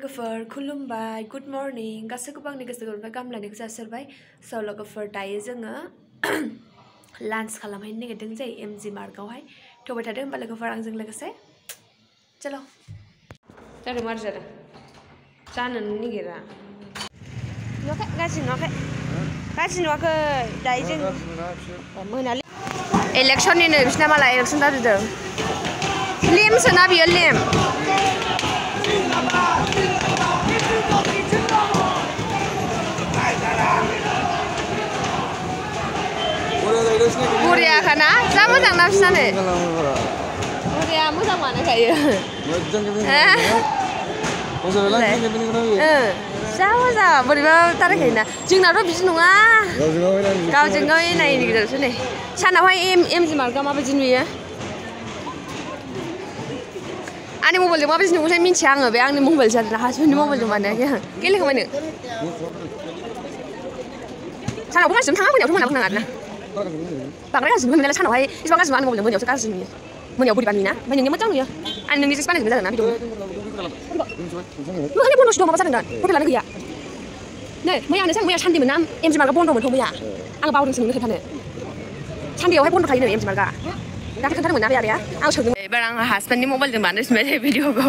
लोगोफोर खुलुमबाय good morning गासैखौबो आंनि गोसो गोरबोनिफ्राय गाहाम लायनायखौ जासिहरबाय स' लोगोफोर दायो जोङो लान्च खालामहैनो नागिरदों जायो एमजि मार्कआवहाय थौबाय थादों होमबा लोगोफोर आंजों लोगोसे चलो जादों मार जादों जानोनो नागिरा नुवाखै गाज्रि नुवाखै दायो जों मोनालै इलेक्सननि नै बिसिना मालाय इलेक्सन जादों लेमसोना बियो लेम बुरिया खाना जा मोजां ना बिसिनानो बुरिया मोजां मानोखायो जा मोजां बोरैबा तारायखायोना जोंनाथ' बिदि नङा गावजों गाव एनायनि गेजेरावसो नै सानावहाय एमजि मार्कआ माबायदि नुयो आंनि मबाइलजों माबायदि नुगोनथाय मिन्थिया आङो बे आंनि मबाइलसो आरोना हासबेन्डनि मबाइलजों बानायाखै आं गेलेखांबाय नों सानावबो गासिबो थाङा मोनायावथ' मोनाबो नाङा आरोना बांद्राय गाज्रि नुनायालाय सानावहाय इसिबां गाज्रि आंनि मबाइलजों मोनायावसो गाज्रि नुयो मोनायाव बोरैबा नुयोना ओमफ्राय नोंनिया मोजां नुयो आं नोंनि जेस बानायजोबनाय जादों ना भिडिअ ओरैनो बन्द'सो दं माबा जादों दा हटेलानो गैया नै मैया सानदेमोन ना एमजि मार्कआ बन्द'मोनथ' मैया आं बावदोंसो नोंनो खोन्थानो सानदेआवहाय बन्द' थायो नो एमजि मार्कआ दाख्लै खोन्थादोंमोन ना बे आदाया आं सोंदों एबार आं हासबेन्डनि मबाइलजों बानायफिनबाय थायो भिडिअखौ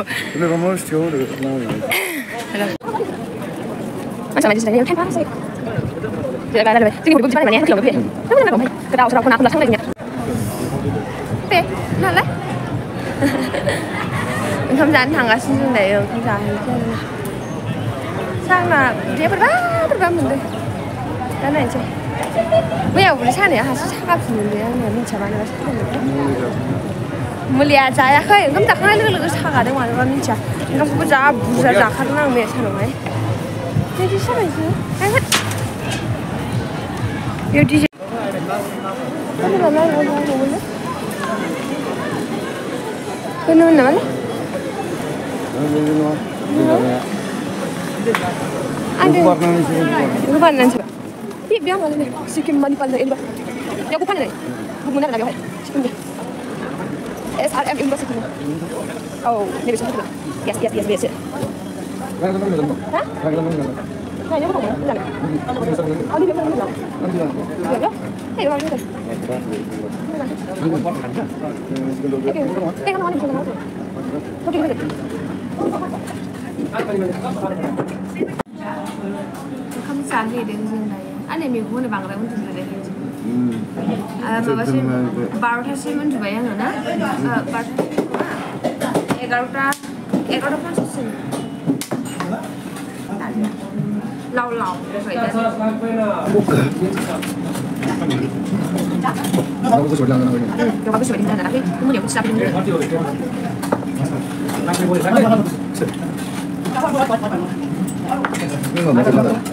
मानसिया मानसि जिरायनायाव टाइम पास जायो जोंनि हटेलखौ बिदि बानायनाया हटेलावनो फैयो ओमफ्राय गोदाव सोराव खना खनला थांबाय जोंनिया दे नालाय ओंखाम जानो थांगासिनो जों दायो ओंखाम जाहैनोसै आरोना साना उदैया बोरैबा मोनदों दा नायनोसै मैया उदै सानाया हासो सागाफिनो मोनदों आंनिया मिन्थिया मानोबा सादों मुलिया जायाखै ओंखाम जाखांनाय लोगो लोगो सागादों मानोबा मिन्थिया ओंखामखौबो जा बुरजा जाखादों आं मैया सानावहाय बिदि साबायसो बेयाव डिजे होनो होन नामालै बेखौ बानायनानैसो बेयाव माने सिक्किम मानिपाल एबा बेयावबो फानो बुक मोनो आरोना बेवहाय सिक्किमनि SRM इउनिभारसिटि औ नैबेसो होनदों yes बेसो हा नायनो मोजां मोजां औ नैबे मोजां मोजां hey how are you ओंखाम जाहैदों जों दायो आंनि मेगनखौनो बांद्राय उन्दुनो माबासिम 12थासिम उन्दुबाय आङो ना 11:50सिम लाव Gak bagus badan tapi kemudian aku siapin dulu.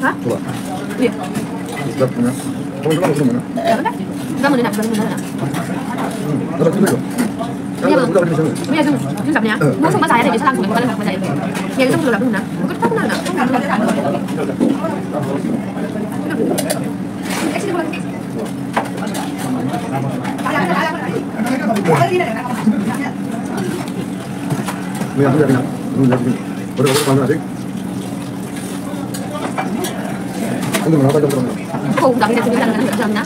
Hah? Iya. Kamu nak Iya, jumlahnya. Mau sama saya bisa langsung bukan sama saya. Ya itu sudah benar. Bukan tahu mana. Oh, tapi dia sudah jalan-jalan.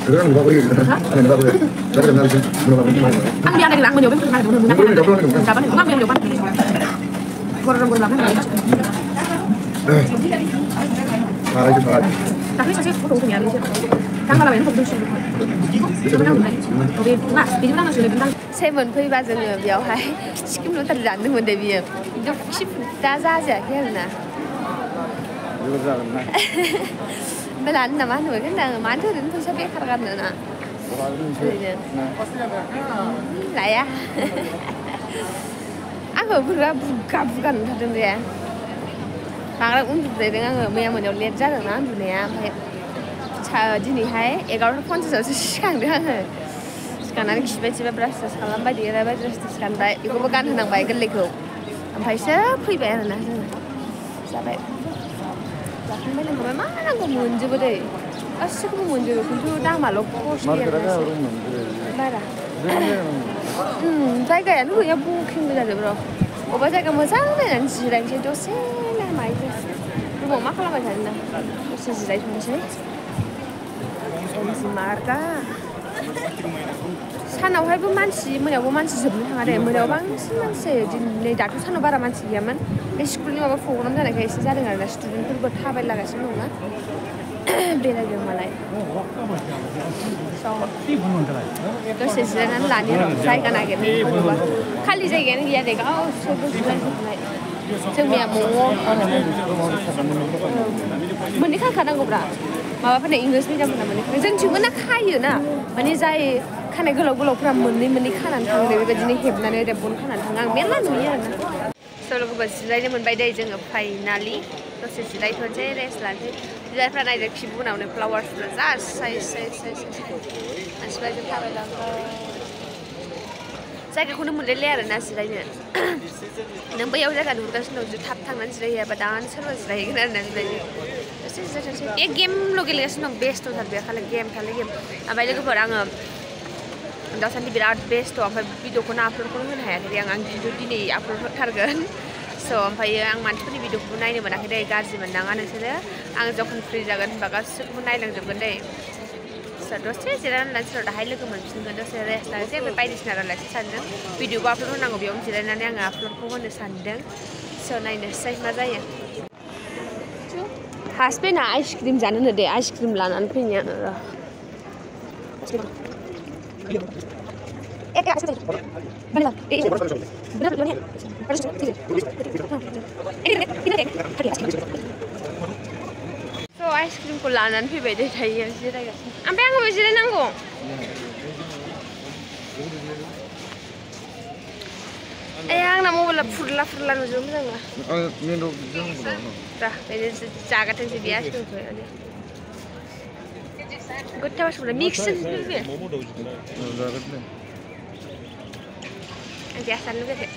Ang dia naglang mo yun, dapat ngam yun dapat. Gor-gor lang na. Tapi saya foto punya dia. Kan kalau yang foto sih. Oke, nah, itu kan masih lebih 세번 फैबा जोङो बेयावहाय Sikkim lottery जानो मोनदों बियो दा जाजायाखै आरोना ओमफ्राय लानो नामा होनबाय आङो माथो ओरैनो फैसा बेखार गारनो ना ओरैनो लाया आंखौ बोरैबा बुगा नुथारदों दे बांद्राय उन्दुद्रायदों आङो मैया मोनायाव लेट जादोंना उन्दुनाया ओमफ्राय दिनैहाय 11:50आवसो सिखांदों आङो सिखांनानै खिबाय ब्रास खालामबाय देलायबाय ड्रेस गानबाय बेखौबो गानहोनांबाय गोरलैखौ ओमफ्रायसो फैबाय आरोना जोङो जाबाय जाखांबाय लोंखांबाय मा नांगौ मोनजोबो दै गासिखौबो मोनजोबो खिन्थु दामाल' खस्ट बारा जायगायानो गैया बुकिंबो जाजोबो र' अबेबा जायगा मोजां नायनानै जिरायनोसै दसेनो रुमाव मा खालामबाय थादों ना दसे जिरायथ'नोसै एमजि मार्कआ सानावहायबो मानसि मोनायावबो मानसि जोबनो थाङा दे मोनायाव बांसिन मानसि दिनै दाथ' सानाव बारा मानसि गैयामोन बे स्कुलनि माबा प्रग्राम जानायखाय एसे जादों आरोना स्टुडेन्टफोरबो थाबायलागासिनो दंना बेरायदों मालाय दसे जिरायनानै लानि जायगा नागिरनो बबेबा खालि जायगायानो गैया दे गावसोरबो जिरायजोबनाय जों मैया मोननै खाखानांगौब्रा माबाफोरना इंलिस मिडियामफोरना मोननै जोंथिंबो ना खायो ना माने जाय खानाय गोलाव गोलावफोरा मोननै खानानै थाङो बेबायदिनो हेबनानै रेबगन खानानै थाङो आं मेरला नुयो आरोना लोगोफोर जिरायनो मोनबाय दे जोङो फाइनालि दसे जिरायथ'नोसै रेस्ट लानोसै बिदाफ्रा नायदो खिबु उनावनो फ्लावार्सफ्रा जा साइज मानसिफ्रा जों थाबायलांबाय जायगाखौनो मोनलायलाय आरोना जिरायनो नों बैयाव जायगा नुहुरगासिनो दं थाब थांनानै जिरायहैयाबा दानो सोरबा जिरायहैगोन आरोना जिरायनो दसे जिरायथ'नोसै बे गेमल' गेलेगासिनो दं बेस्थ'थार बे खालि गेम ओमफ्राय लोगोफोर आङो दासान्दि बिराद बेस्थ' ओमफ्राय भिडिअखौनो आपल'डखौनो होनो हायाखै आं खिन्थु दिनै आपल'ड होथारगोन स' ओमफ्रायो आं मानसिफोरनि भिडिअखौबो नायनो मोनाखै दे गाज्रि मोननाङा नोंसोरो आं जखन फ्रि जागोन होनबा गासैखौबो नायलांजोबगोन दे स' दसे जिरायनानै लानोसै दाहाय लोगो मोनफिनगोन दसे रेस्ट लानोसै ओमफ्राय बायदिसिना रायलायनोसै सानदों भिडिअखौ आपल'ड होनांगौ बेयावनो जिरायनानै आङो आपल'डखौ होनो सानदों स' नायनोसै मा जायो हासबेन्डआ आइसक्रिम जानो होनो दे आइसक्रिम लानानै फैनो आइसक्रिमखौ लानानै फैबाय दे थायो जिरायगासिनो ओमफ्राय आंबो जिरायनांगौ आंना मबाइला फुरला नुजोबो मोजां दा बेनो जागाथोंसै बे आइसक्रिमखौ गोथाव संनाय मिक्स बे जानो लुगैयाखै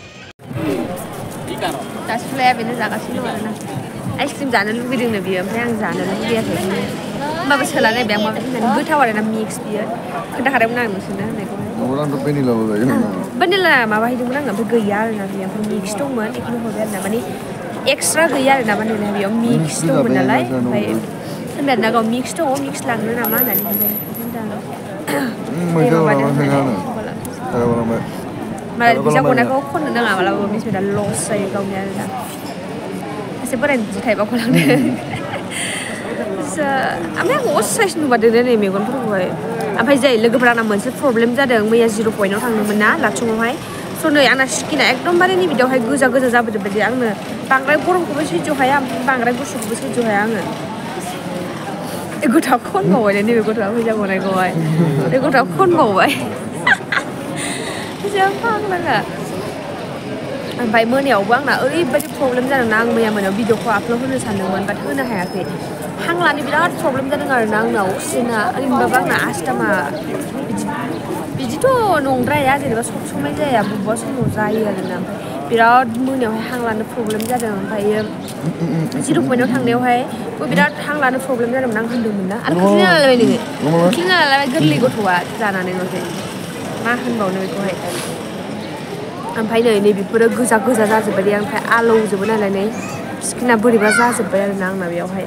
दासुलाया बेनो जागासिनो दं आरोना आइसक्रिम जानो लुगैदोंनो बियो ओमफ्राय आं जानो लुगैयाखै होमबाबो सोलानाय बे आं माबायदि होननानै गोथाव आरोना मिक्स बियो खोन्थाखादोंमोन आं नोंसोरनो होननायखौ भेनिला माबाहैदोंमोन आङो ओमफ्राय गैया आरोना बेयो ओमफ्राय मिक्स दंमोन बेखौनो हरबाय आरोना माने एक्सट्रा गैया आरोना भेनिला बेयाव मिक्स दंमोन नालाय ओमफ्राय होनबाय आरोना गाव मिक्स दङ मिक्स लांनो नामा होननानै मालाय फैसा गनायखौ खननो नाङा मालाबाबो मिथिबाय दा लस जायो गावनि आरोना एसे बोरायनि बिदि थाइबाखौ लांदों ओमफ्राय आं असाइस नुबादों नै मेगनफोरखौहाय ओमफ्राय जाय लोगोफोरा आंना मोनसे प्रब्लेम जादों मैया 0 पइन्टआव थांदोंमोन ना लाटसुङावहाय स' नै आंना स्किना एकदमबारे नै बिदियावहाय गोजा जाबोजोबबाय आंनो बांद्राय गरमखौबो सैज्य हाया ओमफ्राय बांद्राय गुसुखौबो सैज्य हाया आङो गथ'आ खनबावबाय नैबे गथ'आ फैसा गनायखौहाय बे गथ'आ खनबावबाय जों फाग्लाङा ओमफ्राय मोनायावबो आंना ओरैबायदि प्रब्लेम जादोंना आं मैया मोनायाव भिडिअखौ आपल'ड होनो सानदोंमोन बाट होनो हायाखै हां लानो बिराद प्रब्लेम जादों आरोना आंनाव अक्सिजेना ओरैनोबाबो आंना आस्थमा बिदिथ' नंद्राया जेनेबा सब समाय जाया बबेबा समाव जायो आरोना ओमफ्राय बिराद मोनायावहाय हां लानो प्रब्लेम जादों ओमफ्रायो 0 पइन्टआव थांनायावहाय बिराद हां लानो प्रब्लेम जादोंमोन आं होनदोंमोन ना आरो खोख्लैना लालायबाय गोरलै गथ'आ जानानै न'सै मा होनबावनो बेखौहाय ओमफ्राय नै बेफोरो गोजा जाजोब्बाय दे ओमफ्राय आलौजोबो नालाय नै स्किना बोरैबा जाजोब्बाय आरोना आंना बेयावहाय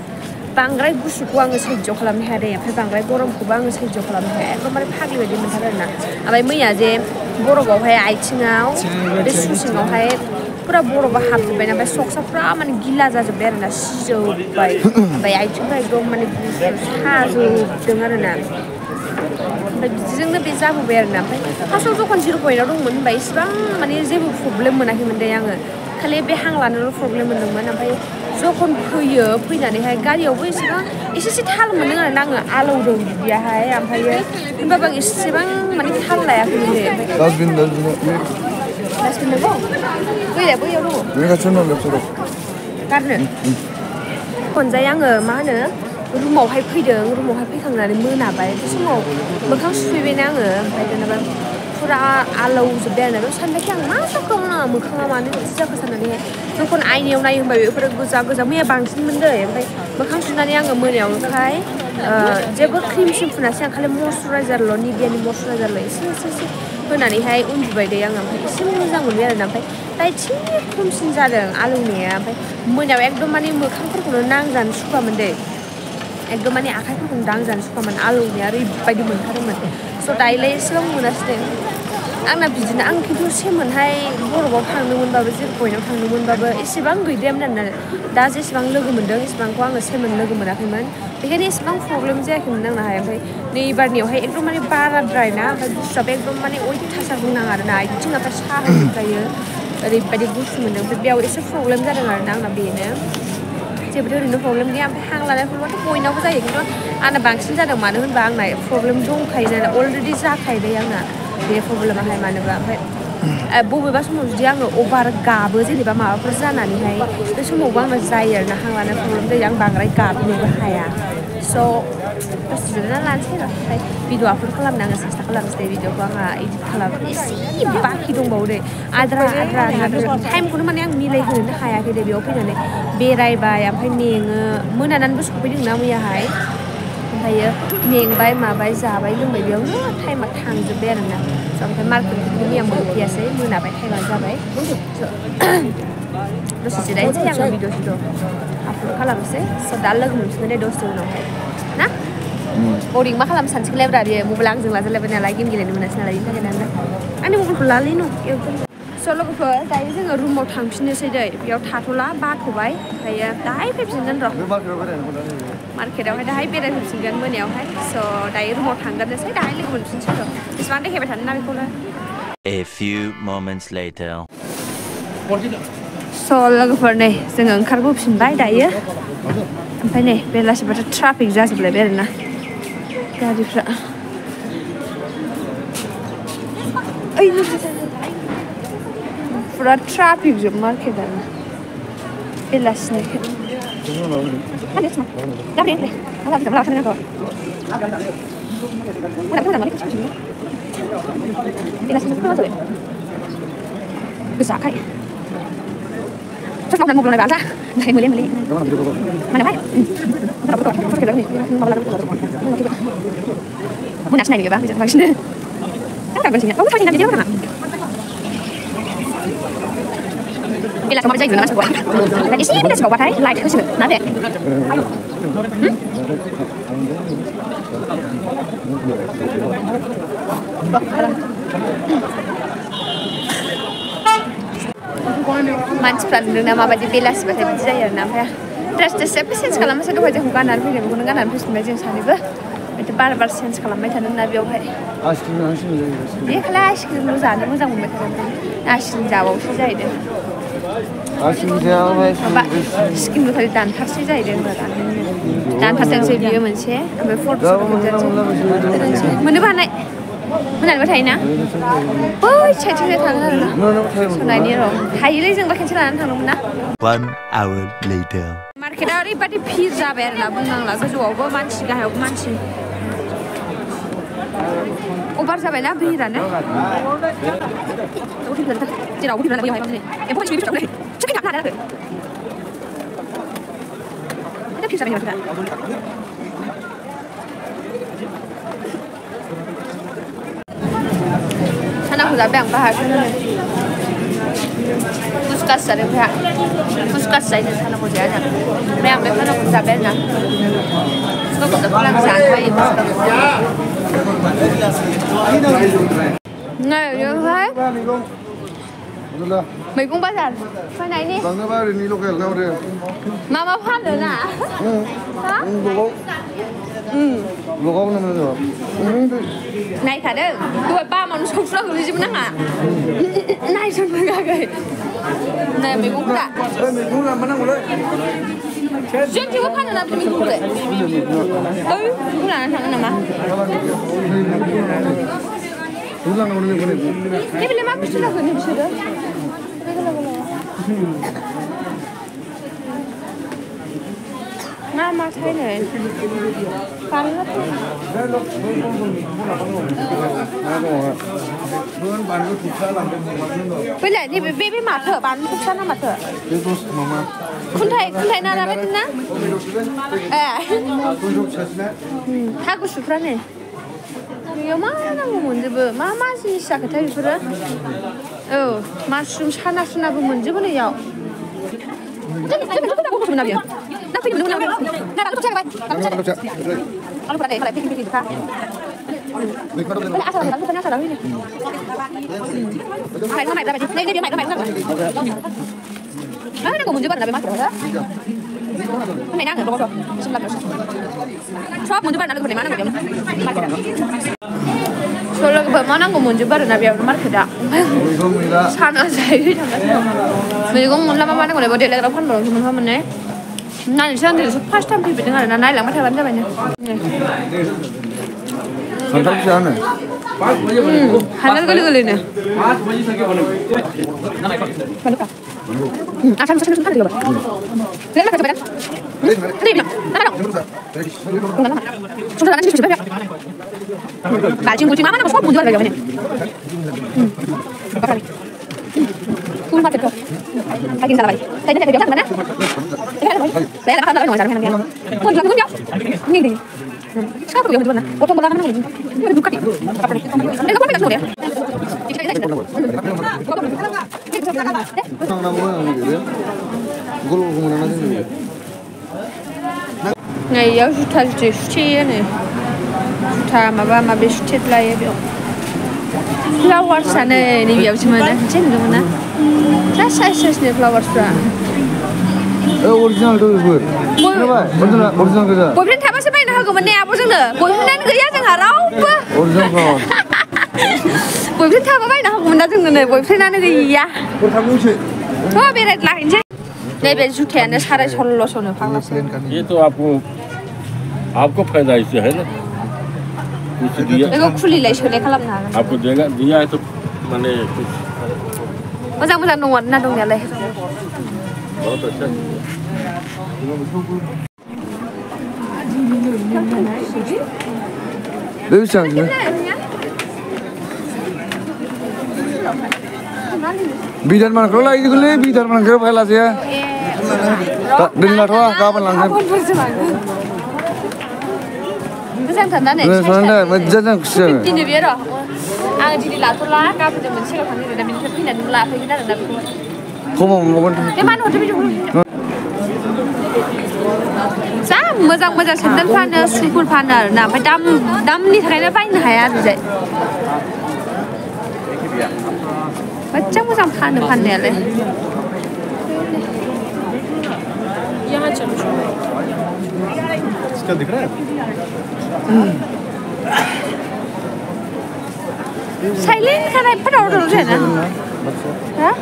बांद्राय गुसुखौ आङो सैज्य खालामनो हाया दे ओमफ्राय बांद्राय गरमखौबो आङो सैज्य खालामनो हाया एकदमबारे फाग्लि बायदि मोनथारो आरोना ओमफ्राय मैया जे बरफआवहाय आथिङाव बे सुसिङावहाय पुरा बरफआ हाबजोब्बायना ओमफ्राय सक्सआ माने गिला जाजोब्बाय आरोना सिजोब्बाय ओमफ्राय आथिंफ्रा एकदम माने साजोबदों आरोना ओमफ्राय बिदिजोंनो बे जाबोबाय आरोना ओमफ्राय फार्स्टआव जखन 0 पइन्टआव दंमोन होनबा इसिबां माने जेबो प्रब्लेम मोनाखैमोन दे आङो खालि बे हां लानोल' प्रब्लेम मोनदोंमोन ओमफ्राय जखन फैनानैहाय गारियावबो एसे थाल मोनदों आरोना आङो आलौदों बिदियाहाय ओमफ्रायो होनबाबो आं एसेबां माने थाल लायाखैमोन दे डास्टबिन नंगौ बैयाव दङ गारनो खनजाय आङो मा होनो रुमावहाय फैखांनानै मोनाबाय बे समाव मोखां सुफैबायना आङो ओमफ्राय जेनेबा पुरा आलौजोब्बाय आरोना बेयाव सानबायखि आं मा जाखो आंना मोखाङा मानो बिदि जाखो साननानैहाय जखन आइनायाव नायो होनबा बेफोरो गोजा मैया बांसिनमोन दै ओमफ्राय मोखां सुनानै आङो मोनायावहाय जेबो क्रिम फुनासै आं खालि मयस्चुराइजारल' निभियानि मयस्चुराइजारल' एसे होनानैहाय उन्दुबाय दे आङो ओमफ्राय एसे मोजां मोनबाय आरोना ओमफ्राय दा एसे खमसिन जादों आलौनाया ओमफ्य मोनायाव एकदम माने मोखांफोरखौनो नांजानो सुखुवामोन दे एकदम माने आखाइफोरखौनो दांजानो सुखुवामोन आलौनाया ओरैबायदि मोनखादोंमोन स' दायोलाय एसेबां मोनासै आंना बिदिनो आं खिन्थु सेमोनहाय बरफआव थांनो मोनबाबो जिर' पइन्टआव थांनो मोनबाबो एसेबां गैद्रायामोन आरोना दा जेसेबां लोगो मोन्दों एसेबांखौ आङो सेमोन लोगो मोनाखैमोन बेखायनो एसेबां प्रब्लेम जायाखैमोन आंनाहाय ओमफ्राय नै एबारनियावहाय एकदम माने बाराद्राय ना ओमफ्राय गुसुआबो एकदम माने अयथासार बुंनाङा आरोना आथिं आखाइ साहोजोबखायो ओरैबायदि गुसु मोन्दों ओमफ्राय बेयाव एसे प्रब्लेम जादों आरोना आंना बेनो जेबोथ' ओरैनो प्रब्लेम गैया ओमफ्राय हां लानायफोरबाथ' बयनावबो जायो खिन्थु आंना बांसिन जादों मानो होनबा आंना प्रब्लेम दंखायो नालाय अलरेडि जाखायो आंना बे प्रब्लेमाहाय मानोबा ओमफ्राय बबेबा समाव जुदि आङो अभार गाबो जेनेबा माबाफोर जानानैहाय बे समावबो आंना जायो आरोना हां लानाय प्रब्लेम जायो आं बांद्राय गाबनोबो हाया स' दसे जिरायना लानोसै आरो ओमफ्राय भिडिअ आपल'ड खालामनो आङो सेस्था खालामनोसै भिडिअखौ आंहा इडिट खालामनो एसे बाखि दंबावो दे आद्रा टाइमखौनो माने आं मिलायहोनो हायाखै दे बेयाव फैनानै बेरायबाय ओमफ्राय मेङो मोनानानैबो सफैदोंना मैयाहाय ओमफ्रायो मेंबाय माबाय जाबाय लोंबाय बेयावनो टाइमा थांजोब्बाय आरोना स' ओमफ्राय मार्केटखौबो मैया मोनफैयासै मोनाबाय टाइमा जाबाय दसे जिरायनोसै आङो भिडिअ आपल'ड खालामनोसै स' दा लोगो मोनफिनगोन दे दसे उनावहाय ना बरिं मा खालामनो सानसेखौलाय ब्रा बेयो मबाइल आंजों लाजालायबाय नालाय गेम गेलेनो मोनासै नालाय बेनि थाखायनो आंनि मबाइलखौ लालै न' स' लोगोफोर दायो जोङो रुमाव थांफिननोसै दै बेयाव थाथ'ला बाथ'बाय ओमफ्रायो दाहाय फैफिनगोन र' मार्केटावहाय दाहाय बेरायफैफिनगोन मोनायावहाय स' दायो रुमाव थांगोरनोसै दाहाय लोगो मोनफिनसै र' बेसेबां देखायबाय थानो ना बेखौनो A few moments later. स' लोगोफोर नै जोङो ओंखारबोफिनबाय दायो ओमफ्राय नै बेलासिबाथ' ट्राफिक जाजोबलायबाय आरोना गारिफ्रा फुरा ट्राफिक जोब मार्केटानो बेलासिनिखाय गोजाखाय terus mau ngobrol bahasa nah mulai mana baik mau nasi nih bang bisa bagus kan tak bersihnya oh pasti nanti dia orang bila sama aja itu nama sebuah dan isi kita sebuah pakai like terus nanti ayo मानसिफ्रा नुदों ना माबायदि बेलासिबाथाय बिदि जायो आरोना ओमफ्राय dress एसे change खालामनोसै दहाय जों गाननानै फैदों बेखौनो गाननानै फैफिनबाय जों सानैबो बिदि बार बार चेन्ज खालामबाय थादों ना बेयावहाय बे खालि आइसक्रिमल' जानो मोजां मोनबाय थादों आइसक्रिम जाबावसो जाहैदों माबा स्किनल' खालि दानथारसै जाहैदों दानथारथोंसै बियो मोनसे ओमफ्राय फट'सो मोननोबो हानाय मोनानोबो थायोना बै साइडथिंजाय थागोन आरोना सनायनि र' थायोलै जोंबा खेनसे लानानै थांदोंमोन ना 1 hour later. मार्केटआ ओरैबायदि भिर जाबाय आरोना बुंनांला गोजौआवबो मानसि गाहायावबो मानसि अभार जाबायना भिरानो जेरावबो भिर जाबाय एम्फौ एसे फिसा सोरखि गाबनो हादों आरो भिर जाबाय मार्केटआ सानाखौ जाबाय आं बाहायखौनो फुसकास जादों ओमफ्राय फुसकास जायो सानाखौ जाया जों ओमफ्राय आं बे सानाखौ जाबाय आरोना फुसकाखौ आं जाखायो नै बेवहाय मैगं बाजार फैनायनि मा मा फानो ना नायखादों दहाय बामानो सौस्रा गोलैजोबो नाङा नायसनफैयाखै नै मैगंफ्रा जोंथिंबो फानो ना मैगंखौलाय ओइ बेखौ लानानै थाङो नामा बेलाय मा बुस्थु जाखो नै बिसोरो मा मा थायनो फैलाय नैबे बे माथो बानलु फिसा ना माथो खुन्थाइ नारा बायदि ना ए हा गुसुफ्रा नै 이거 많은 거 뭔지부 마마시 시작했다 이거를. 마슈룸 사나 수나부 뭔지부는 야. Soalnya bagaimana ngomongnya baru nabi aku market dah. Sana saya jangan. Mereka lama mana kalau boleh lagi lakukan baru cuma mana. Nanti saya nanti first time pergi dengan anak lama macam mana banyak. Hantar ke sana. Hantar kali ni. Mana? Asal macam mana tu? Lihat macam mana? Ni bila? Mana? Sudah nanti sudah berapa? Baju kucing mana nak buat lagi mana? Apa ni? Kul macam tu. Lagi salah lagi. Saya nak kerja mana? Saya nak kerja mana? Saya nak. Kau jual kau? Ni ni. Sekarang tu yang mana? Potong bola mana ni? Ini bukan ni. Apa ni? Ini kau mana semua dia? Này giáo thật chỉ chi này, thà mà ba mà biết chết lại biểu, flower sana này biểu chứ mà nè, chết rồi mà nè, rất sai này flower ra. Original tu good. Original ke dah? Boyfriend thà bác sĩ bay nào của mình nè, bác sĩ nữa, boyfriend cái giá chẳng hả đâu? Original flower. Boyfriend thà bác bay nào của mình đã từng này, boyfriend ăn cái gì à? Thôi bây giờ lại chứ. Đây bên chú thèn nó sao đây solo lo solo phăng là sao? ये तो आपको फायदा इससे है ना कुछ दिया 이거 쿨리 레이션에 칼럼 나. आपको देगा दिया है तो मैंने कुछ 무장 농원 나 동네래. बहुत अच्छा Lebih canggih. Bidan mana kalau lagi gule bidan mana kalau payah lah ya. Dari lathwa kapan langsung? 무장 단단해. 네, 저런데 완전 kusya. Ini biar ang jadi lathwa kapan zaman sih kalau kami udah minta pindah dulu lah pindah dan dapat. Kamu mau kan? Mana udah pindah dulu. Sam mu장 sendal pan sukul pan na, tapi dam ni terkena pain haya tu je. Macam pan ni le. यहाँ चलो इसका दिख रहा है? Silent का नहीं पता और है ना? हाँ?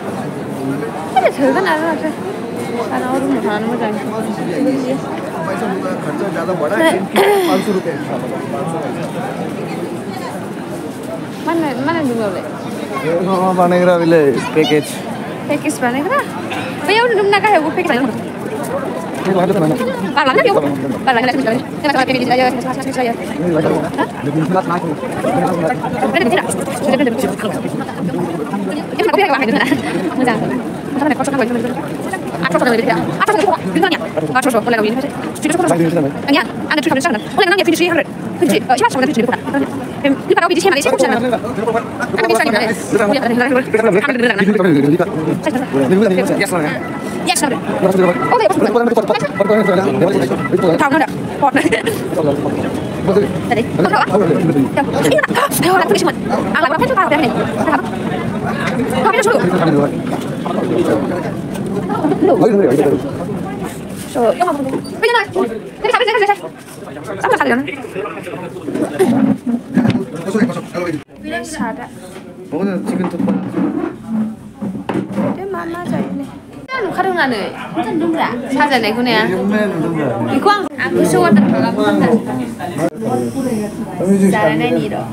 अरे थोड़ा ना ना तो सारा और मुठाने में जाएंगे। खर्चा ज़्यादा बड़ा है, 500 रुपए। mana juga le? हाँ बनेगा विले पैकेज। पैकेज बनेगा? भैया उन्हें तुमने कहा है वो पैकेज बनेगा? Kalau dia kalau dia sudah kita macam ini saja saja. Lebih jelas naik. Ini kopi yang mana? Mudah. Mana kau cakap macam mana? Aku cakap lebih dia. Aku cakap gimana? Aku cakap boleh kau ini. Anya, anda cakap macam mana? Boleh nanya finish 300. Finish. Siapa sudah finish berapa? Ini kalau biji mana? Siapa sudah? Aku bisa ni. Yes, sir. Oh, dia betul. Tahu tak? Pot. Tadi. Ini nak. Saya nak pergi semua. Agak berapa tu tahu dah ni? Kau pergi dulu. So, pergi nak. Jadi sampai. Sampai kali kan? Sada. 오늘 지금 또 Dia mama saya ni. Anu kadang anu, saja ni aku ni ya. Iku aku suka terlalu mana. Cara ni dah.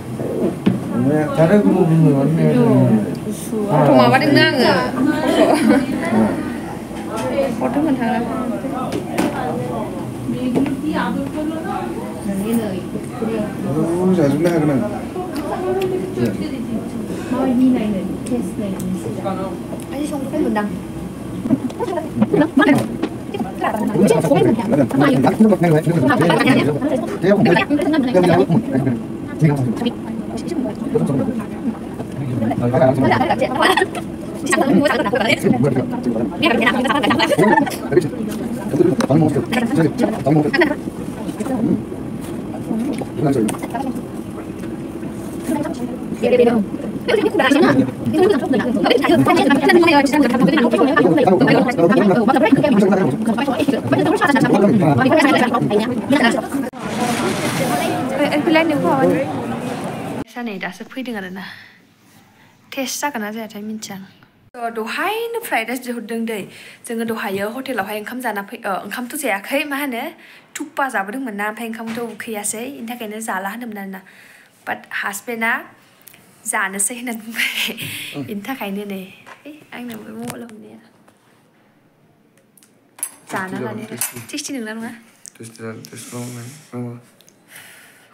cara guru ni. Cuma apa dengan ngan? Foto mana? Saya sudah kenal. Asyik songkok pun bundang. Sanai daसो फैदों आरोना test जागोन ना जायाथाय मिन्थिया आं दहायनो fried rice बिहरदों दै जोङो दहायो हटेलावहाय ओंखाम जाना ओंखामथ' जायाखै मा होनो थुक्पा जाबोदोंमोन ना ओमफ्राय ओंखामथ' उखैयासै बेनि थाखायनो जाला होनदोंमोन आरोना बाट हासबेन्डआ जानोसै होननानै बुंबाय बेनि थाखायनो नै आंनाबो मबाइलाव हमनाया जाना लानो टेस्टि नंना नङा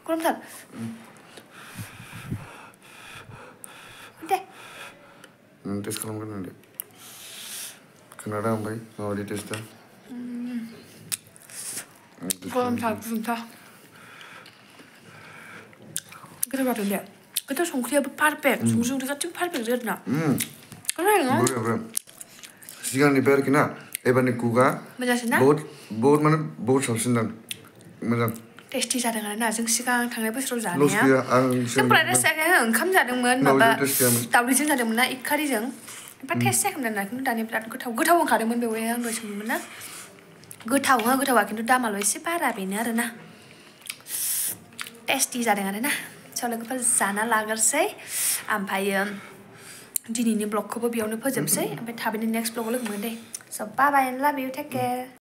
गरमथार टेस्ट खालामगोन होनदो खोनादों ओमफ्राय माबायदि टेस्टआ गरमथार गुदुंथार गोथाव जादों दे गोथाव संख्रियाबो पारफेक्ट संख्रि गासिबो पारफेक्ट जादोंना सिगांनिफ्राय आरोखि ना एबारनि कुकआ बहुत माने बहुत साबसिन दां मोजां टेस्टि जादों आरोना जों सिगां थांनाय बोसोराव जानाया जों फ्राइड राइस जायाखै ओंखाम जादोंमोन माबा दावदैजों जादोंमोन ना एग कारिजों ओमफ्राय टेस्ट जायाखैमोन आरोना खिन्थु दानिया बिराद गोथाव ओंखारदोंमोन बेवहाय आं दहाय सोंदोंमोन ना गोथावा खिन्थु दामाल' एसे बारा बेनो आरोना टेस्टि जादों आरोना स' लोगोफोर जाना लाग्रोसै ओमफ्रायो दिनैनि ब्लगखौबो बेयावनो फोजोबसै ओमफ्राय थाबैनो नेक्स्ट ब्लगाव लोगो मोनगोन दे स' बाय बाय एन्ड लाभ इउ टेक केयार